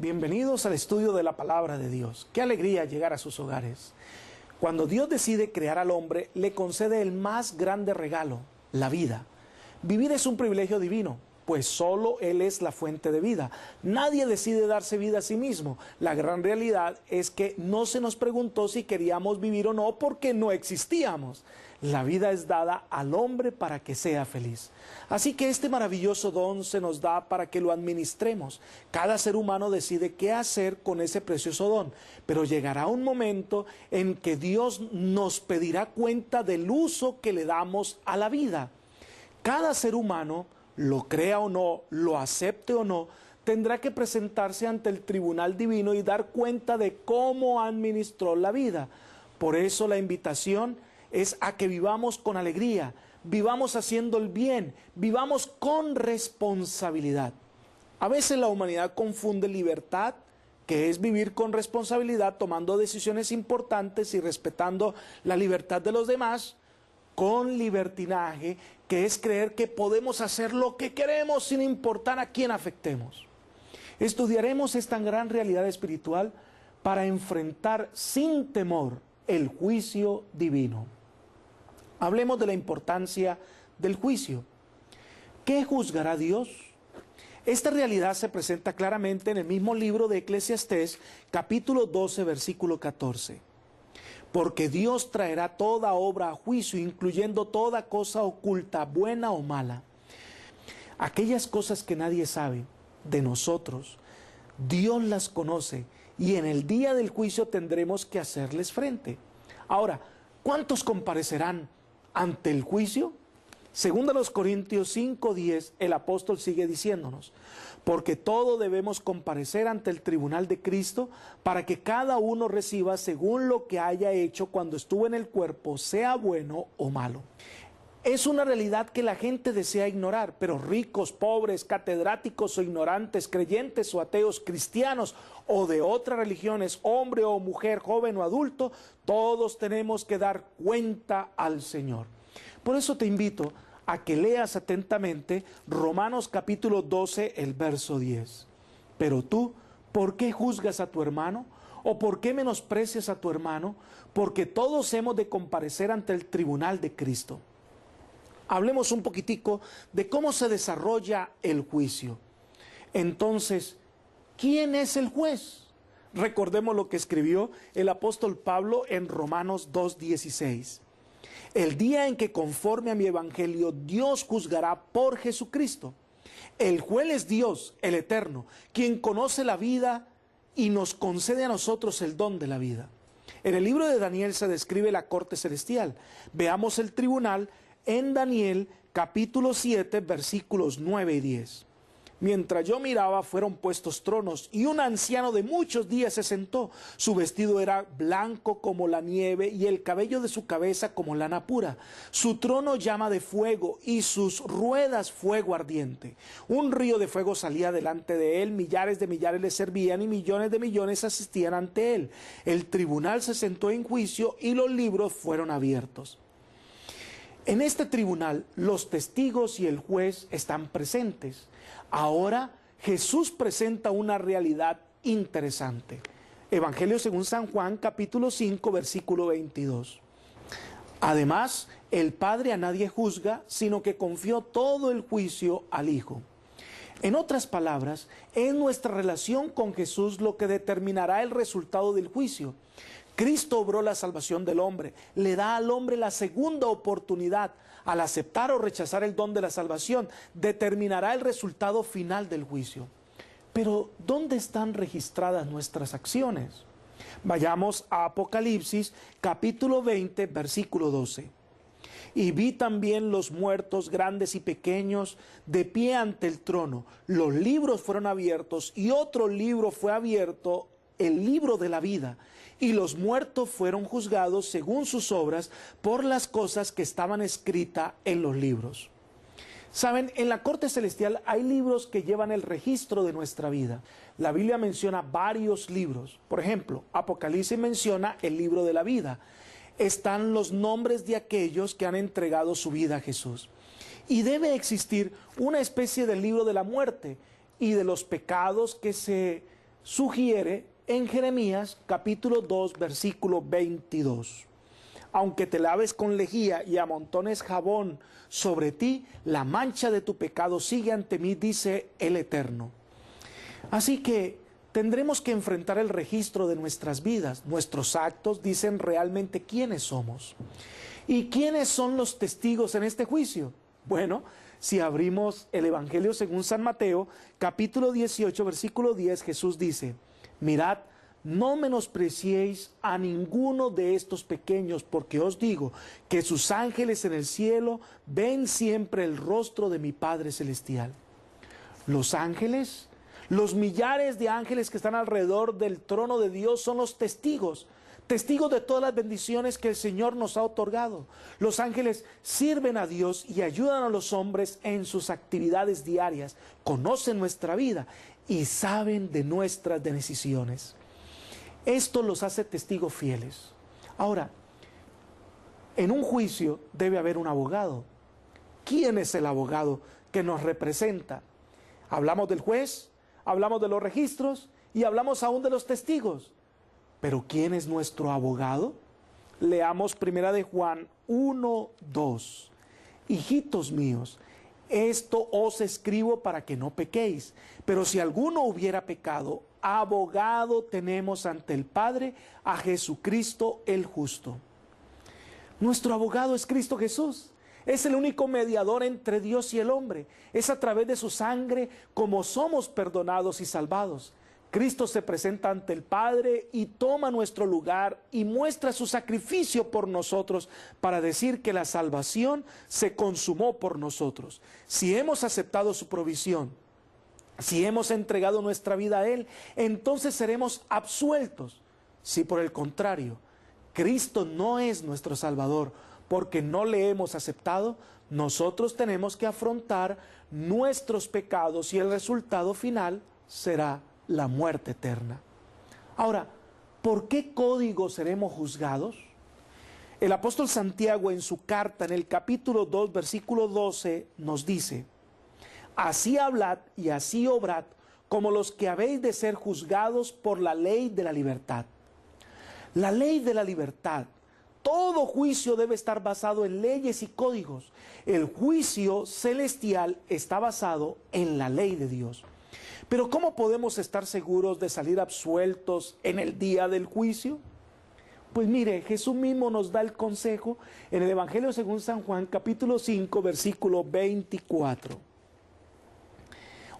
Bienvenidos al estudio de la Palabra de Dios. Qué alegría llegar a sus hogares. Cuando Dios decide crear al hombre, le concede el más grande regalo, la vida. Vivir es un privilegio divino, pues solo Él es la fuente de vida. Nadie decide darse vida a sí mismo. La gran realidad es que no se nos preguntó si queríamos vivir o no porque no existíamos. La vida es dada al hombre para que sea feliz. Así que este maravilloso don se nos da para que lo administremos. Cada ser humano decide qué hacer con ese precioso don, pero llegará un momento en que Dios nos pedirá cuenta del uso que le damos a la vida. Cada ser humano, lo crea o no, lo acepte o no, tendrá que presentarse ante el tribunal divino y dar cuenta de cómo administró la vida. Por eso la invitación es a que vivamos con alegría, vivamos haciendo el bien, vivamos con responsabilidad. A veces la humanidad confunde libertad, que es vivir con responsabilidad, tomando decisiones importantes y respetando la libertad de los demás, con libertinaje, que es creer que podemos hacer lo que queremos sin importar a quién afectemos. Estudiaremos esta gran realidad espiritual para enfrentar sin temor el juicio divino. Hablemos de la importancia del juicio. ¿Qué juzgará Dios? Esta realidad se presenta claramente en el mismo libro de Eclesiastés, capítulo 12, versículo 14. Porque Dios traerá toda obra a juicio, incluyendo toda cosa oculta, buena o mala. Aquellas cosas que nadie sabe de nosotros, Dios las conoce y en el día del juicio tendremos que hacerles frente. Ahora, ¿cuántos comparecerán ante el juicio? Según a los Corintios 5:10, el apóstol sigue diciéndonos, porque todos debemos comparecer ante el tribunal de Cristo para que cada uno reciba según lo que haya hecho cuando estuvo en el cuerpo, sea bueno o malo. Es una realidad que la gente desea ignorar, pero ricos, pobres, catedráticos o ignorantes, creyentes o ateos, cristianos o de otras religiones, hombre o mujer, joven o adulto, todos tenemos que dar cuenta al Señor. Por eso te invito a que leas atentamente Romanos capítulo 12, el verso 10. Pero tú, ¿por qué juzgas a tu hermano? ¿O por qué menosprecias a tu hermano? Porque todos hemos de comparecer ante el tribunal de Cristo. Hablemos un poquitico de cómo se desarrolla el juicio. Entonces, ¿quién es el juez? Recordemos lo que escribió el apóstol Pablo en Romanos 2:16. El día en que conforme a mi evangelio Dios juzgará por Jesucristo. El juez es Dios, el eterno, quien conoce la vida y nos concede a nosotros el don de la vida. En el libro de Daniel se describe la corte celestial. Veamos el tribunal en Daniel capítulo 7 versículos 9 y 10. Mientras yo miraba, fueron puestos tronos, y un anciano de muchos días se sentó. Su vestido era blanco como la nieve, y el cabello de su cabeza como lana pura. Su trono llama de fuego, y sus ruedas fuego ardiente. Un río de fuego salía delante de él, millares de millares le servían, y millones de millones asistían ante él. El tribunal se sentó en juicio, y los libros fueron abiertos. En este tribunal, los testigos y el juez están presentes. Ahora, Jesús presenta una realidad interesante. Evangelio según San Juan, capítulo 5, versículo 22. Además, el Padre a nadie juzga, sino que confió todo el juicio al Hijo. En otras palabras, es nuestra relación con Jesús lo que determinará el resultado del juicio. Cristo obró la salvación del hombre, le da al hombre la segunda oportunidad. Al aceptar o rechazar el don de la salvación, determinará el resultado final del juicio. Pero, ¿dónde están registradas nuestras acciones? Vayamos a Apocalipsis, capítulo 20, versículo 12. Y vi también los muertos, grandes y pequeños, de pie ante el trono. Los libros fueron abiertos, y otro libro fue abierto, el libro de la vida. Y los muertos fueron juzgados según sus obras por las cosas que estaban escritas en los libros. Saben, en la corte celestial hay libros que llevan el registro de nuestra vida. La Biblia menciona varios libros. Por ejemplo, Apocalipsis menciona el libro de la vida. Están los nombres de aquellos que han entregado su vida a Jesús. Y debe existir una especie de libro de la muerte y de los pecados que se sugiere en Jeremías capítulo 2, versículo 22. Aunque te laves con lejía y amontones jabón sobre ti, la mancha de tu pecado sigue ante mí, dice el Eterno. Así que tendremos que enfrentar el registro de nuestras vidas. Nuestros actos dicen realmente quiénes somos. ¿Y quiénes son los testigos en este juicio? Bueno, si abrimos el Evangelio según San Mateo, capítulo 18, versículo 10, Jesús dice: mirad, no menospreciéis a ninguno de estos pequeños, porque os digo que sus ángeles en el cielo ven siempre el rostro de mi Padre Celestial. Los ángeles, los millares de ángeles que están alrededor del trono de Dios son los testigos, testigos de todas las bendiciones que el Señor nos ha otorgado. Los ángeles sirven a Dios y ayudan a los hombres en sus actividades diarias, conocen nuestra vida y saben de nuestras decisiones. Esto los hace testigos fieles. Ahora, en un juicio debe haber un abogado. ¿Quién es el abogado que nos representa? Hablamos del juez, hablamos de los registros y hablamos aún de los testigos. Pero ¿quién es nuestro abogado? Leamos 1 de Juan 1:2. Hijitos míos, esto os escribo para que no pequéis. Pero si alguno hubiera pecado, abogado tenemos ante el Padre, a Jesucristo el justo. Nuestro abogado es Cristo Jesús. Es el único mediador entre Dios y el hombre. Es a través de su sangre como somos perdonados y salvados. Cristo se presenta ante el Padre y toma nuestro lugar y muestra su sacrificio por nosotros para decir que la salvación se consumó por nosotros. Si hemos aceptado su provisión, si hemos entregado nuestra vida a Él, entonces seremos absueltos. Si por el contrario, Cristo no es nuestro Salvador porque no le hemos aceptado, nosotros tenemos que afrontar nuestros pecados y el resultado final será la muerte eterna. Ahora, ¿por qué código seremos juzgados? El apóstol Santiago en su carta en el capítulo 2, versículo 12 nos dice: así hablad y así obrad como los que habéis de ser juzgados por la ley de la libertad. La ley de la libertad. Todo juicio debe estar basado en leyes y códigos. El juicio celestial está basado en la ley de Dios. Pero ¿cómo podemos estar seguros de salir absueltos en el día del juicio? Pues mire, Jesús mismo nos da el consejo en el Evangelio según San Juan, capítulo 5, versículo 24.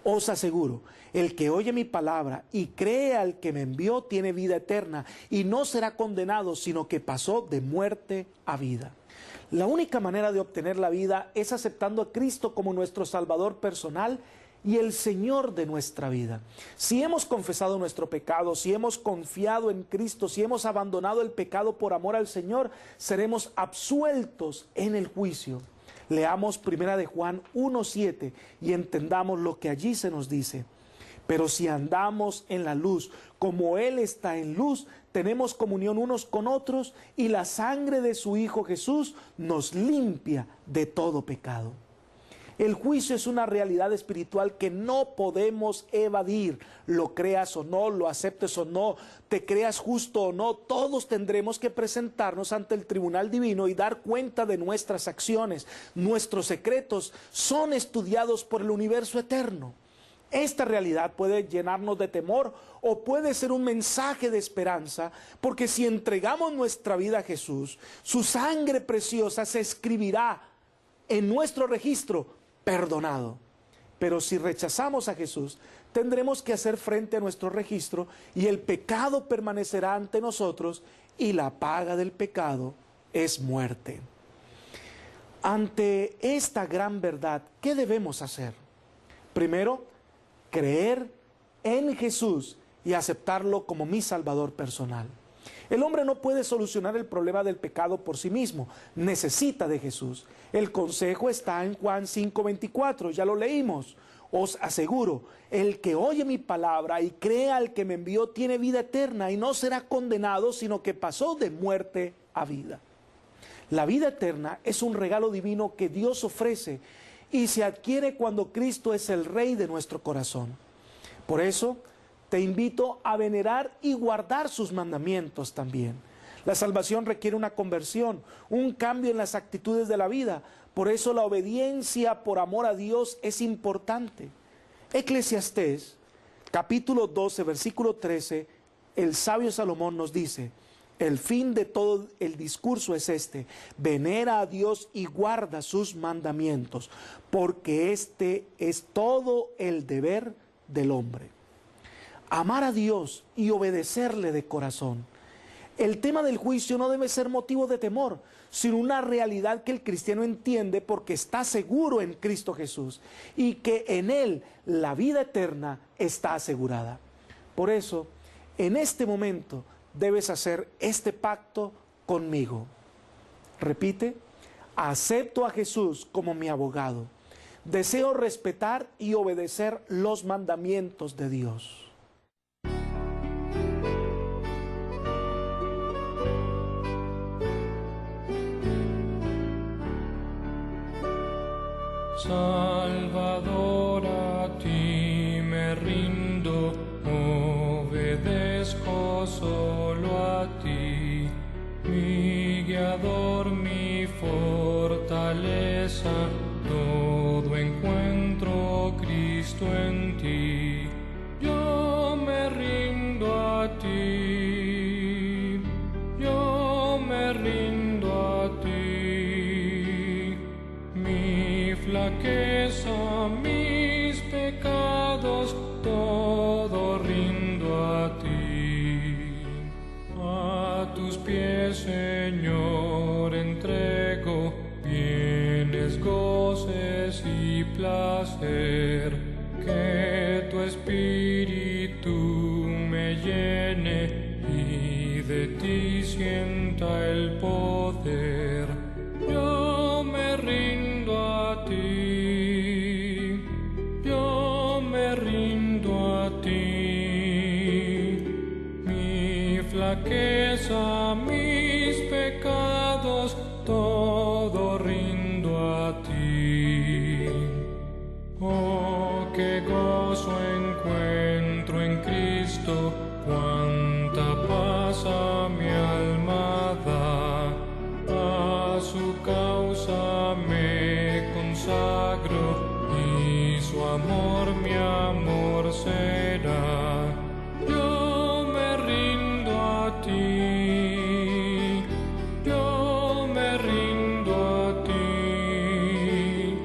Os aseguro, el que oye mi palabra y cree al que me envió tiene vida eterna y no será condenado, sino que pasó de muerte a vida. La única manera de obtener la vida es aceptando a Cristo como nuestro Salvador personal y el Señor de nuestra vida. Si hemos confesado nuestro pecado, si hemos confiado en Cristo, si hemos abandonado el pecado por amor al Señor, seremos absueltos en el juicio. Leamos 1 de Juan 1:7 y entendamos lo que allí se nos dice. Pero si andamos en la luz, como Él está en luz, tenemos comunión unos con otros y la sangre de su Hijo Jesús nos limpia de todo pecado. El juicio es una realidad espiritual que no podemos evadir. Lo creas o no, lo aceptes o no, te creas justo o no, todos tendremos que presentarnos ante el tribunal divino y dar cuenta de nuestras acciones. Nuestros secretos son estudiados por el universo eterno. Esta realidad puede llenarnos de temor o puede ser un mensaje de esperanza, porque si entregamos nuestra vida a Jesús, su sangre preciosa se escribirá en nuestro registro perdonado. Pero si rechazamos a Jesús, tendremos que hacer frente a nuestro registro y el pecado permanecerá ante nosotros y la paga del pecado es muerte. Ante esta gran verdad, ¿qué debemos hacer? Primero, creer en Jesús y aceptarlo como mi Salvador personal. El hombre no puede solucionar el problema del pecado por sí mismo, necesita de Jesús. El consejo está en Juan 5:24, ya lo leímos. Os aseguro, el que oye mi palabra y cree al que me envió tiene vida eterna y no será condenado, sino que pasó de muerte a vida. La vida eterna es un regalo divino que Dios ofrece y se adquiere cuando Cristo es el Rey de nuestro corazón. Por eso, te invito a venerar y guardar sus mandamientos también. La salvación requiere una conversión, un cambio en las actitudes de la vida. Por eso la obediencia por amor a Dios es importante. Eclesiastés, capítulo 12, versículo 13, el sabio Salomón nos dice: el fin de todo el discurso es este: venera a Dios y guarda sus mandamientos, porque este es todo el deber del hombre. Amar a Dios y obedecerle de corazón. El tema del juicio no debe ser motivo de temor, sino una realidad que el cristiano entiende porque está seguro en Cristo Jesús y que en Él la vida eterna está asegurada. Por eso, en este momento debes hacer este pacto conmigo. Repite: acepto a Jesús como mi abogado. Deseo respetar y obedecer los mandamientos de Dios. Salvador, a ti me rindo, obedezco solo a ti, mi guiador, mi fortaleza, todo encuentro Cristo en ti. Yo me rindo a ti, yo me rindo a ti. Mi flaqueza, mis pecados, todo rindo a ti. A tus pies, Señor, entrego bienes, goces y placer. Que tu espíritu me llene y de ti sienta el poder. Yo me rindo a ti, yo me rindo a ti. Mi flaqueza, mis pecados, todo rindo a ti. Oh, qué gozo encuentro en Cristo, cuánta paz a mi alma da. A su causa me consagro y su amor mi amor será. Yo me rindo a ti, yo me rindo a ti.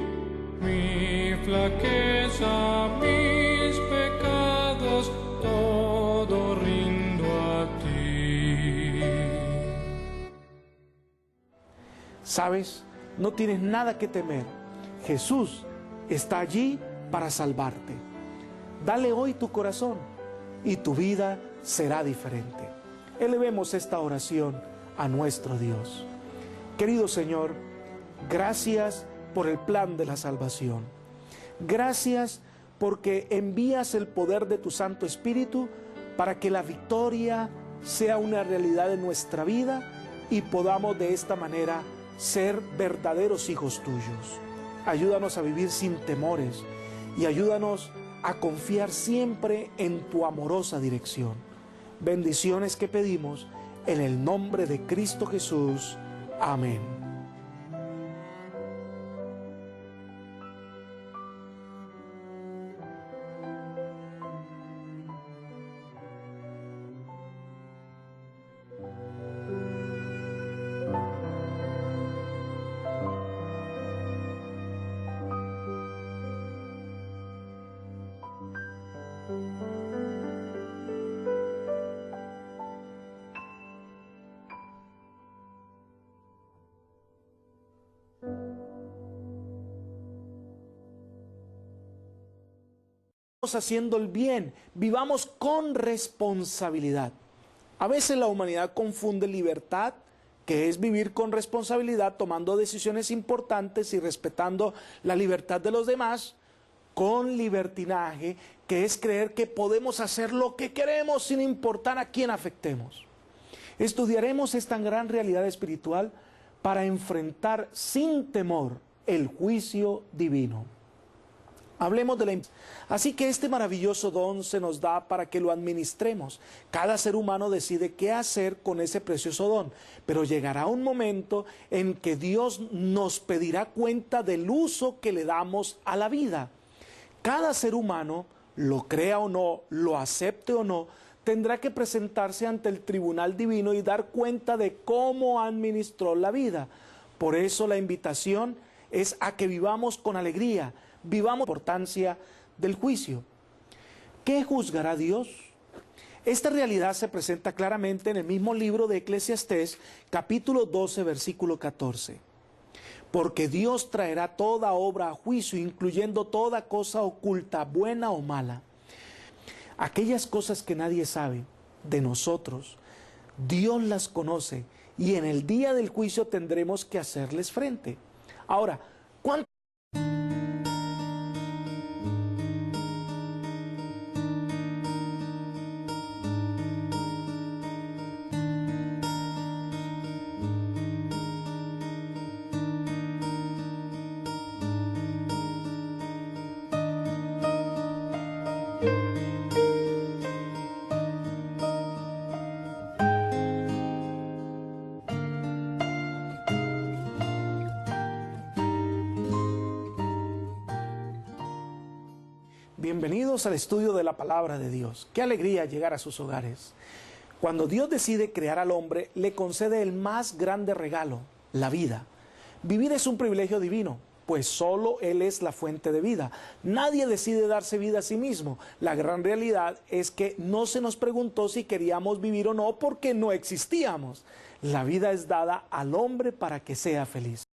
Mi flaqueza, mis pecados, todo rindo a ti. ¿Sabes? No tienes nada que temer. Jesús está allí para salvarte. Dale hoy tu corazón y tu vida será diferente. Elevemos esta oración a nuestro Dios. Querido Señor, gracias por el plan de la salvación. Gracias porque envías el poder de tu Santo Espíritu para que la victoria sea una realidad en nuestra vida y podamos de esta manera ser verdaderos hijos tuyos. Ayúdanos a vivir sin temores y ayúdanos a confiar siempre en tu amorosa dirección. Bendiciones que pedimos en el nombre de Cristo Jesús. Amén. Haciendo el bien, vivamos con responsabilidad. A veces la humanidad confunde libertad, que es vivir con responsabilidad, tomando decisiones importantes y respetando la libertad de los demás, con libertinaje, que es creer que podemos hacer lo que queremos sin importar a quién afectemos. Estudiaremos esta gran realidad espiritual para enfrentar sin temor el juicio divino. Hablemos de la... Así que este maravilloso don se nos da para que lo administremos. Cada ser humano decide qué hacer con ese precioso don, pero llegará un momento en que Dios nos pedirá cuenta del uso que le damos a la vida. Cada ser humano, lo crea o no, lo acepte o no, tendrá que presentarse ante el tribunal divino y dar cuenta de cómo administró la vida. Por eso la invitación es a que vivamos con alegría, vivamos la importancia del juicio. ¿Qué juzgará Dios? Esta realidad se presenta claramente en el mismo libro de Eclesiastés, capítulo 12, versículo 14. Porque Dios traerá toda obra a juicio, incluyendo toda cosa oculta, buena o mala. Aquellas cosas que nadie sabe de nosotros, Dios las conoce y en el día del juicio tendremos que hacerles frente. Ahora, ¿cuánto? Bienvenidos al estudio de la palabra de Dios. Qué alegría llegar a sus hogares. Cuando Dios decide crear al hombre, le concede el más grande regalo, la vida. Vivir es un privilegio divino, pues solo Él es la fuente de vida. Nadie decide darse vida a sí mismo. La gran realidad es que no se nos preguntó si queríamos vivir o no porque no existíamos. La vida es dada al hombre para que sea feliz.